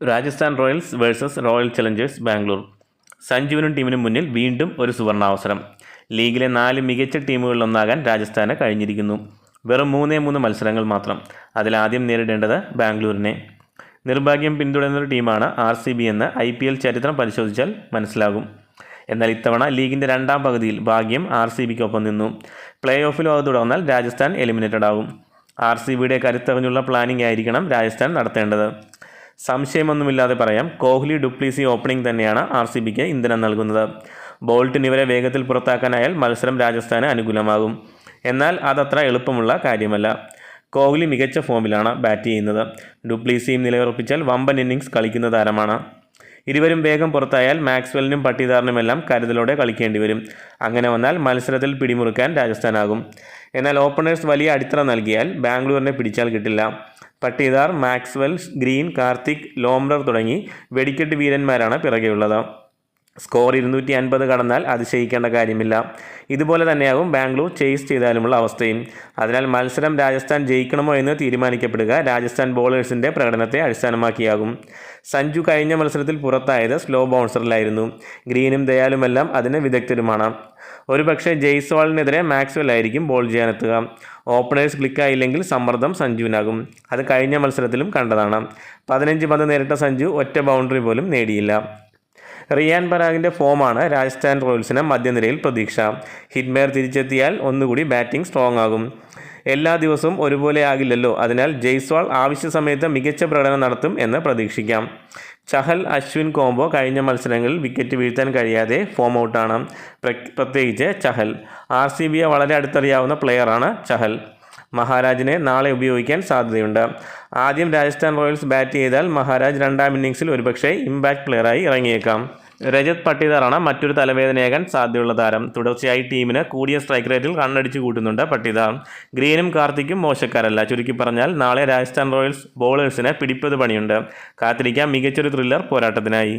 Rajasthan Royals versus Royal Challengers Bangalore. സഞ്ജുവിനും ടീമിനും മുന്നിൽ വീണ്ടും ഒരു സുവർണാവസരം. ലീഗിലെ 4 മികച്ച ടീമുകളിലൊന്നാകാൻ രാജസ്ഥാന് കഴിഞ്ഞിരിക്കുന്നു. വെറും 3 മത്സരങ്ങൾ മാത്രം. അതിലാദ്യം നേരിടേണ്ടത് ബാംഗ്ലൂരിനെ. നിർഭാഗ്യം പിന്തുടരുന്നൊരു ടീമാണ് RCB എന്ന് IPL ചരിത്രം പരിശോധിച്ചാൽ മനസ്സിലാകും. എന്നാൽ ഇത്തവണ ലീഗിൻ്റെ രണ്ടാം പകുതിയിൽ ഭാഗ്യം RCBക്കൊപ്പം നിന്നു. പ്ലേ ഓഫിലും അത് തുടർന്നാൽ രാജസ്ഥാൻ എലിമിനേറ്റഡ് ആകും. RCBയുടെ കരുത്തറിഞ്ഞുള്ള പ്ലാനിംഗ് ആയിരിക്കണം രാജസ്ഥാൻ നടത്തേണ്ടത്. സംശയമൊന്നുമില്ലാതെ പറയാം, കോഹ്ലി ഡുപ്ലീസി ഓപ്പണിംഗ് തന്നെയാണ് RCBക്ക് ഇന്ധനം നൽകുന്നത്. ബോൾട്ടിന് ഇവരെ വേഗത്തിൽ പുറത്താക്കാനായാൽ മത്സരം രാജസ്ഥാന് അനുകൂലമാകും. എന്നാൽ അതത്ര എളുപ്പമുള്ള കാര്യമല്ല. കോഹ്ലി മികച്ച ഫോമിലാണ് ബാറ്റ് ചെയ്യുന്നത്. ഡുപ്ലീസിയും നിലയുറപ്പിച്ചാൽ വമ്പൻ ഇന്നിങ്സ് കളിക്കുന്ന താരമാണ്. ഇരുവരും വേഗം പുറത്തായാൽ മാക്സ്വെലിനും പട്ടിദാറിനുമെല്ലാം കരുതലോടെ കളിക്കേണ്ടി വരും. അങ്ങനെ വന്നാൽ മത്സരത്തിൽ പിടിമുറുക്കാൻ രാജസ്ഥാനാകും. എന്നാൽ ഓപ്പണേഴ്സ് വലിയ അടിത്തറ നൽകിയാൽ ബാംഗ്ലൂരിനെ പിടിച്ചാൽ കിട്ടില്ല. പട്ടിദാർ, മാക്സ്വെൽ, ഗ്രീൻ, കാർത്തിക്, ലോംറർ തുടങ്ങി വെടിക്കെട്ട് വീരന്മാരാണ് പിറകെയുള്ളത്. സ്കോർ 250 കടന്നാൽ അതിശയിക്കേണ്ട കാര്യമില്ല. ഇതുപോലെ തന്നെയാകും ബാംഗ്ലൂർ ചേസ് ചെയ്താലുമുള്ള അവസ്ഥയും. അതിനാൽ മത്സരം രാജസ്ഥാൻ ജയിക്കണമോ എന്ന് തീരുമാനിക്കപ്പെടുക രാജസ്ഥാൻ ബോളേഴ്സിൻ്റെ പ്രകടനത്തെ അടിസ്ഥാനമാക്കിയാകും. സഞ്ജു കഴിഞ്ഞ മത്സരത്തിൽ പുറത്തായത് സ്ലോ ബൗൺസറിലായിരുന്നു. ഗ്രീനും ദയാലുമെല്ലാം അതിന് വിദഗ്ധരുമാണ്. ഒരുപക്ഷെ ജയ്സ്വാളിനെതിരെ മാക്സ്വെൽ ആയിരിക്കും ബോൾ ചെയ്യാനെത്തുക. ഓപ്പണേഴ്സ് ക്ലിക്കായില്ലെങ്കിൽ സമ്മർദ്ദം സഞ്ജുവിനാകും. അത് കഴിഞ്ഞ മത്സരത്തിലും കണ്ടതാണ്. 15 പന്ത് നേരിട്ട സഞ്ജു ഒറ്റ ബൗണ്ടറി പോലും നേടിയില്ല. റിയാൻ പരാഗിൻ്റെ ഫോമാണ് രാജസ്ഥാൻ റോയൽസിന് മധ്യനിരയിൽ പ്രതീക്ഷ. ഹിറ്റ്മെയർ തിരിച്ചെത്തിയാൽ ഒന്നുകൂടി ബാറ്റിംഗ് സ്ട്രോങ് ആകും. എല്ലാ ദിവസവും ഒരുപോലെ ആകില്ലല്ലോ. അതിനാൽ ജയ്സ്വാൾ ആവശ്യ സമയത്ത് മികച്ച പ്രകടനം നടത്തും എന്ന് പ്രതീക്ഷിക്കാം. ചഹൽ അശ്വിൻ കോംബോ കഴിഞ്ഞ മത്സരങ്ങളിൽ വിക്കറ്റ് വീഴ്ത്താൻ കഴിയാതെ ഫോം ഔട്ടാണ്. പ്രത്യേകിച്ച് ചഹൽ. RCBയെ വളരെ അടുത്തറിയാവുന്ന പ്ലെയറാണ് ചഹൽ. മഹാരാജിനെ നാളെ ഉപയോഗിക്കാൻ സാധ്യതയുണ്ട്. ആദ്യം രാജസ്ഥാൻ റോയൽസ് ബാറ്റ് ചെയ്താൽ മഹാരാജ് രണ്ടാം ഇന്നിങ്സിൽ ഒരുപക്ഷെ ഇമ്പാക്ട് പ്ലെയറായി ഇറങ്ങിയേക്കാം. രജത് പട്ടിദാറാണ് മറ്റൊരു തലവേദനയാകാൻ സാധ്യതയുള്ള താരം. തുടർച്ചയായി ടീമിന് കൂടിയ സ്ട്രൈക്ക് റേറ്റിൽ റണ്ണടിച്ചു കൂട്ടുന്നുണ്ട് പട്ടിദാർ. ഗ്രീനും കാർത്തിക്കും മോശക്കാരല്ല. ചുരുക്കി പറഞ്ഞാൽ നാളെ രാജസ്ഥാൻ റോയൽസ് ബോളേഴ്സിന് പിടിപ്പത് പണിയുണ്ട്. കാത്തിരിക്കാം മികച്ചൊരു ത്രില്ലർ പോരാട്ടത്തിനായി.